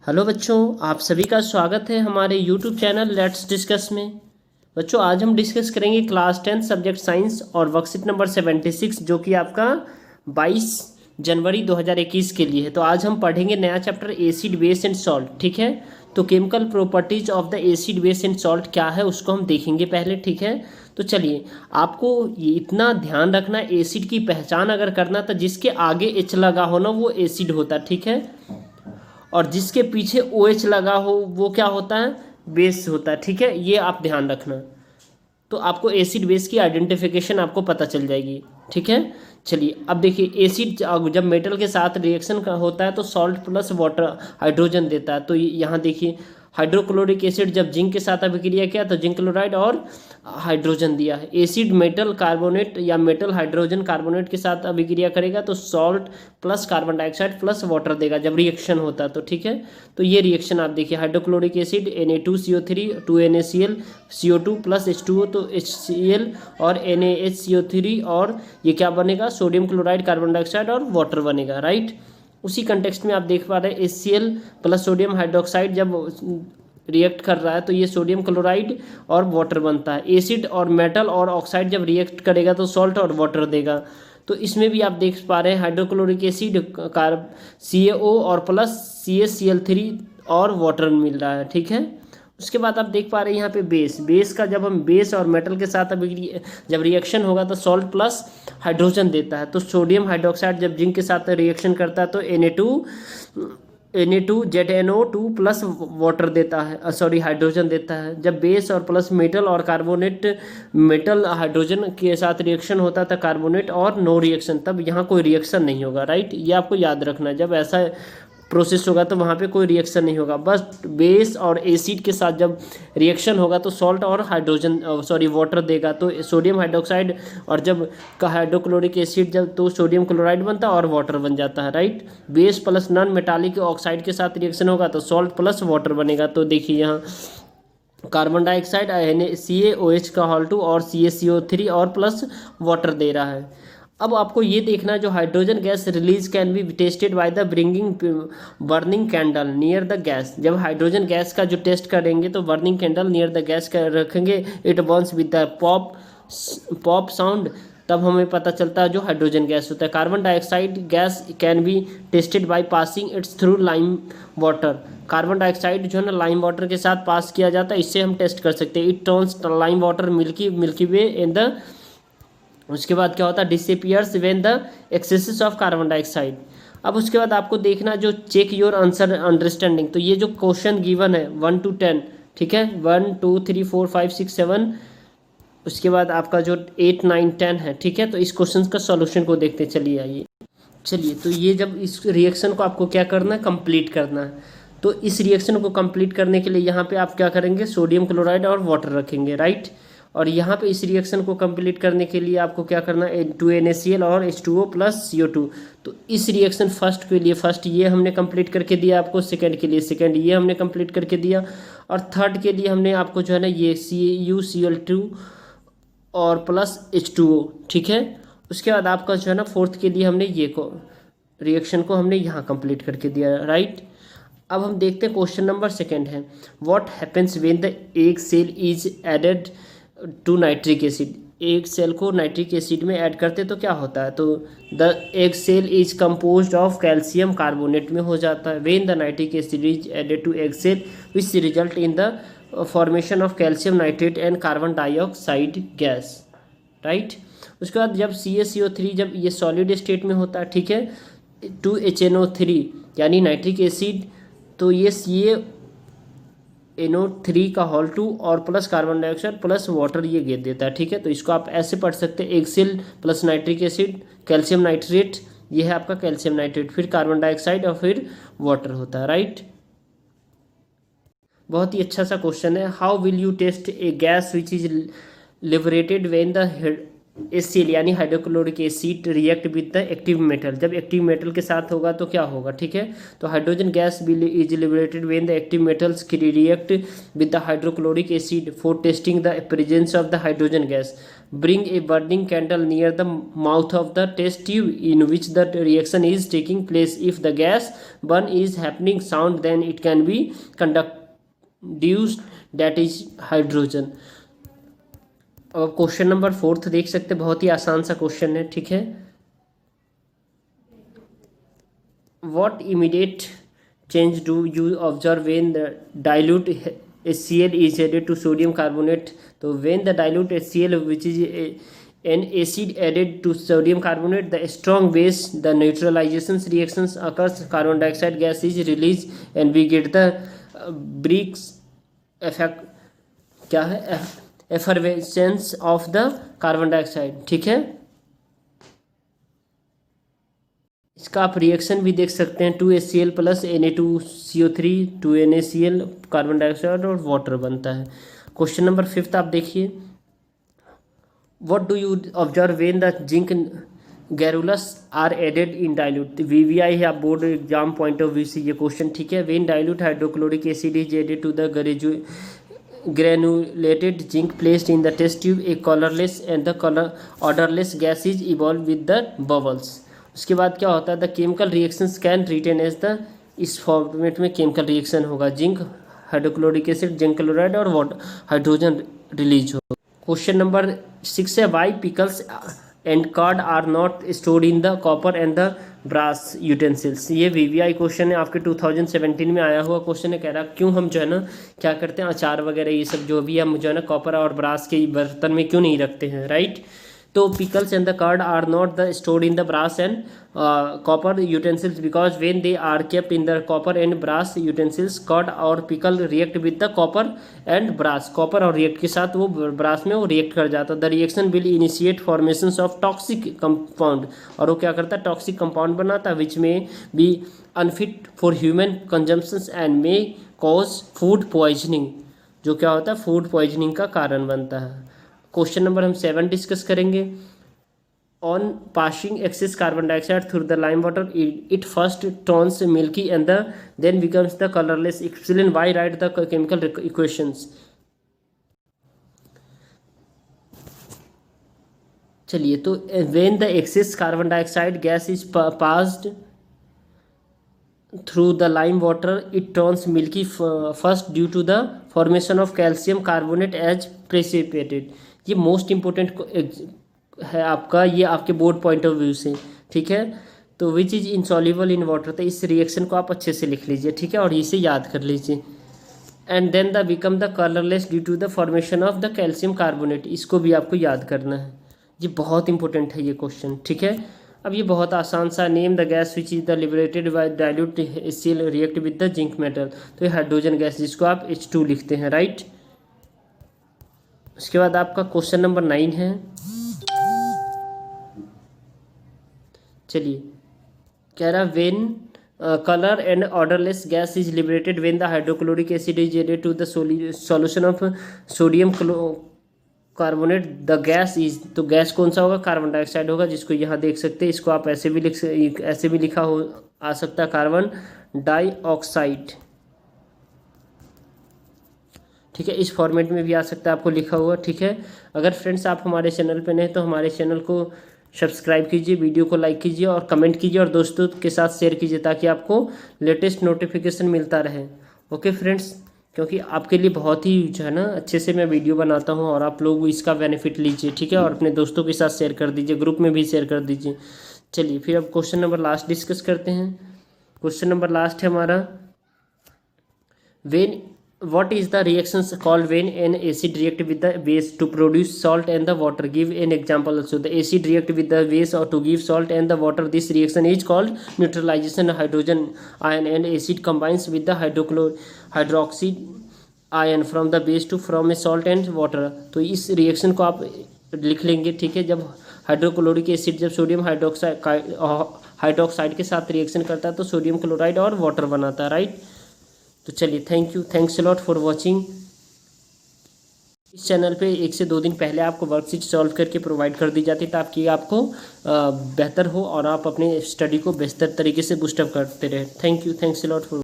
Hello बच्चों, आप सभी का स्वागत है हमारे यूट्यूब चैनल लेट्स डिस्कस में। बच्चों, आज हम डिस्कस करेंगे क्लास 10 सब्जेक्ट साइंस और वर्कशीट नंबर 76 जो कि आपका 22 जनवरी 2021 के लिए है। तो आज हम पढ़ेंगे नया chapter acid base and salt. ठीक है, तो chemical properties of the acid base and salt क्या है उसको हम देखेंगे पहले। ठीक है, तो चलिए, आपको ये इतना ध्यान रखना, एसिड की पहचान अगर करना तो जिसके आगे एच लगा हो ना वो एसिड होता है। ठीक है, और जिसके पीछे ओ एच लगा हो वो क्या होता है, बेस होता है। ठीक है, ये आप ध्यान रखना, तो आपको एसिड बेस की आइडेंटिफिकेशन आपको पता चल जाएगी। ठीक है, चलिए अब देखिए, एसिड जब मेटल के साथ रिएक्शन का होता है तो सॉल्ट प्लस वाटर हाइड्रोजन देता है। तो यहाँ देखिए, हाइड्रोक्लोरिक एसिड जब जिंक के साथ अभिक्रिया किया तो जिंक क्लोराइड और हाइड्रोजन दिया है। एसिड मेटल कार्बोनेट या मेटल हाइड्रोजन कार्बोनेट के साथ अभिक्रिया करेगा तो salt plus carbon dioxide plus water देगा जब रिएक्शन होता है। तो ठीक है, तो ये रिएक्शन आप देखिए, hydrochloric acid Na2CO3 2NaCl CO2 plus H2O तो HCl और NaHCO3 और ये क्या बनेगा, सोडियम क्लोराइड कार्बन डाइऑक्साइड और वाटर बनेगा। राइट, उसी कंटेक्स्ट में आप देख पा रहे हैं HCl प्लस सोडियम हाइड्रोक्साइड जब रिएक्ट कर रहा है तो ये सोडियम क्लोराइड और वाटर बनता है। एसिड और मेटल और ऑक्साइड जब रिएक्ट करेगा तो सॉल्ट और वाटर देगा। तो इसमें भी आप देख पा रहे हैं, हाइड्रोक्लोरिक एसिड कार्ब CaO और प्लस CaCl3 और वाटर मिल रहा है। ठीक है, उसके बाद आप देख पा रहे हैं यहाँ पे बेस का जब हम बेस और मेटल के साथ अभी जब रिएक्शन होगा तो सॉल्ट प्लस हाइड्रोजन देता है। तो सोडियम हाइड्रोक्साइड जब जिंक के साथ रिएक्शन करता है तो Na2 ZnO2 प्लस वाटर देता है, सॉरी हाइड्रोजन देता है। जब बेस और प्लस मेटल और कार्बोनेट मेटल हाइड्रोजन के साथ रिएक्शन होता था कार्बोनेट और नो रिएक्शन, तब यहाँ कोई रिएक्शन नहीं होगा। राइट, ये आपको याद रखना है, जब ऐसा प्रोसेस होगा तो वहाँ पे कोई रिएक्शन नहीं होगा। बस बेस और एसिड के साथ जब रिएक्शन होगा तो सॉल्ट और हाइड्रोजन सॉरी वाटर देगा। तो सोडियम हाइड्रोक्साइड और जब का हाइड्रोक्लोरिक एसिड जब तो सोडियम क्लोराइड बनता है और वाटर बन जाता है। Right, base plus non metallic oxide के साथ रिएक्शन होगा तो सॉल्ट प्लस वाटर बनेगा। तो देखिए यहाँ कार्बन डाइऑक्साइड CaOH का हॉल 2 और CaCO3 और प्लस वाटर दे रहा है। अब आपको ये देखना है, जो hydrogen gas release can be tested by the bringing burning candle near the gas. जब हाइड्रोजन गैस का जो टेस्ट करेंगे तो burning candle near the gas का रखेंगे, it Burns with the pop sound, तब हमें पता चलता है जो हाइड्रोजन गैस होता है। Carbon dioxide gas can be tested by passing it's through lime water. Carbon dioxide जो है ना लाइम वाटर के साथ पास किया जाता है, इससे हम टेस्ट कर सकते हैं। It turns lime water milky way in the, उसके बाद क्या होता है, disappears when the axes of carbon dioxide. अब उसके बाद आपको देखना जो चेक योर आंसर अंडरस्टैंडिंग। तो ये जो क्वेश्चन गिवन है 1 to 10, ठीक है, 1 2 3 4 5 6 7, उसके बाद आपका जो 8 9 10 है। ठीक है, तो इस क्वेश्चन का सॉल्यूशन को देखते चलिए आइए। चलिए, तो ये जब इस रिएक्शन को आपको क्या करना है, कंप्लीट करना है। तो इस रिएक्शन को कंप्लीट करने के लिए यहाँ पे आप क्या करेंगे, सोडियम क्लोराइड और वाटर रखेंगे। राइट, और यहाँ पे इस रिएक्शन को कंप्लीट करने के लिए आपको क्या करना है, 2NaCl और H2O प्लस CO2। तो इस रिएक्शन फर्स्ट के लिए फर्स्ट ये हमने कंप्लीट करके दिया आपको, सेकंड के लिए सेकंड ये हमने कंप्लीट करके दिया, और थर्ड के लिए हमने आपको जो है ना ये CuCl2 और प्लस H2O। ठीक है, उसके बाद आपका जो है ना फोर्थ के लिए हमने ये को रिएक्शन को हमने यहाँ कंप्लीट करके दिया। राइट, अब हम देखते हैं क्वेश्चन नंबर सेकंड है, what happens when the egg shell is added to nitric acid. एक सेल को नाइट्रिक एसिड में ऐड करते तो क्या होता है, तो the egg shell is composed of calcium carbonate में हो जाता है। When the nitric acid is added to egg shell which result in the formation of calcium nitrate and carbon dioxide gas. Right, उसके बाद जब CaCO3 जब ये solid state में होता है, ठीक है, 2HNO3 यानी नाइट्रिक एसिड, तो ये NO3 का हॉल 2 और plus carbon dioxide plus water ये दे देता है। ठीक है, तो इसको आप ऐसे पढ़ सकते हैं, egg shell plus nitric acid calcium nitrate, ये है आपका कैल्शियम नाइट्रेट, फिर कार्बन डाइऑक्साइड और फिर वाटर होता है। राइट, बहुत ही अच्छा सा क्वेश्चन है, how will you test a gas which is liberated when the HCl यानी hydrochloric acid react with the active metal. जब एक्टिव मेटल के साथ होगा तो क्या होगा, ठीक है। तो hydrogen gas is liberated when the active metals react with the hydrochloric acid for testing the presence of the hydrogen gas. Bring a burning candle near the mouth of the test tube in which the reaction is taking place. If the gas burn is happening sound, then it can be conduced, that is hydrogen। अब question number 4 देख सकते हैं, बहुत ही आसान सा question है, ठीक है। What immediate change do you observe when the dilute HCl is added to sodium carbonate? तो when the dilute HCl which is an acid added to sodium carbonate, the strong base, the neutralization reactions occurs, carbon dioxide gas is released and we get the Briggs effect, क्या है, effervescence of the carbon dioxide, ठीक है। इसका आप reaction भी देख सकते हैं, 2HCl plus Na2CO3 2NaCl carbon dioxide और वाटर बनता है। क्वेश्चन नंबर 5 आप देखिए, what do you observe when the zinc granules are added in dilute. VVI है, आप board exam point of view से ये क्वेश्चन, ठीक है। When dilute hydrochloric acid is added to the granulated zinc placed in the test tube, a colorless and the odorless gas is evolved with the bubbles। उसके बाद क्या होता है, the chemical reactions can written as the, इस format में chemical reaction होगा, zinc hydrochloric acid zinc chloride और water hydrogen release हो। क्वेश्चन नंबर 6 है, why pickles and curd are not stored in the copper and the brass utensils. ये VVI question है, आपके 2017 में आया हुआ क्वेश्चन है। कह रहा क्यों हम जो है ना क्या करते हैं, अचार वगैरह ये सब जो भी हम जो है ना कॉपर और ब्रास के बर्तन में क्यों नहीं रखते हैं, राइट। तो pickles and the curd are not the stored in the brass and copper utensils because when they are kept in the copper and brass utensils, curd और pickle react with the copper and brass, copper और react के साथ वो brass में वो react कर जाता है। The reaction will initiate formation of toxic compound, और वो क्या करता है, टॉक्सिक कंपाउंड बनाता है which may be unfit for human consumption and may cause food poisoning, जो क्या होता है फूड पॉइजनिंग का कारण बनता है। क्वेश्चन नंबर हम 7 डिस्कस करेंगे। On passing excess carbon dioxide through the lime water it first turns milky and then becomes the colourless. Explain why, write the chemical equations. चलिए, तो when the excess carbon dioxide gas is passed through the lime water it turns milky first due to the formation of calcium carbonate as precipitate। ये most important है आपका, ये आपके board point of view से, ठीक है। तो which is insoluble in water, तो इस रिएक्शन को आप अच्छे से लिख लीजिए, ठीक है, और इसे याद कर लीजिए। And then the become the colourless due to the formation of the calcium carbonate, इसको भी आपको याद करना है, ये बहुत इंपॉर्टेंट है ये क्वेश्चन, ठीक है। अब ये बहुत आसान सा, name the gas which is the liberated bye dilute HCl react with the zinc metal, तो ये हाइड्रोजन गैस जिसको आप H2 लिखते हैं, राइट। उसके बाद आपका क्वेश्चन नंबर 9 है। चलिए, कह रहा when colour and odourless gas is liberated when the hydrochloric acid is added to the solution of sodium carbonate, the gas is, तो गैस कौन सा होगा, कार्बन डाइऑक्साइड होगा, जिसको यहाँ देख सकते हैं। इसको आप ऐसे भी लिखा हो आ सकता है, कार्बन डाइऑक्साइड, ठीक है, इस फॉर्मेट में भी आ सकता है आपको लिखा हुआ, ठीक है। अगर फ्रेंड्स आप हमारे चैनल पे नए तो हमारे चैनल को सब्सक्राइब कीजिए, वीडियो को लाइक कीजिए और कमेंट कीजिए और दोस्तों के साथ शेयर कीजिए ताकि आपको लेटेस्ट नोटिफिकेशन मिलता रहे। ओके फ्रेंड्स, क्योंकि आपके लिए बहुत ही जो है ना अच्छे से मैं वीडियो बनाता हूँ और आप लोग इसका बेनिफिट लीजिए, ठीक है, और अपने दोस्तों के साथ शेयर कर दीजिए, ग्रुप में भी शेयर कर दीजिए। चलिए, फिर अब क्वेश्चन नंबर लास्ट डिस्कस करते हैं। क्वेश्चन नंबर लास्ट है हमारा, when what is the reactions called when an acid react with the base to produce salt and the water? Give an example also. The acid react with the base or to give salt and the water. This reaction is called neutralization. Hydrogen ion and acid combines with the hydroxide ion from the base to from a salt and water। तो इस reaction को आप लिख लेंगे, ठीक है। जब hydrochloric acid जब सोडियम हाइड्रोक्साइड के साथ रिएक्शन करता है तो सोडियम क्लोराइड और वाटर बनाता है, राइट। तो चलिए, thank you, thanks a lot for watching. इस चैनल पे 1 से 2 दिन पहले आपको वर्कशीट सॉल्व करके प्रोवाइड कर दी जाती है ताकि आपको बेहतर हो और आप अपने स्टडी को बेहतर तरीके से बूस्टअप करते रहे। Thank you, thanks a lot for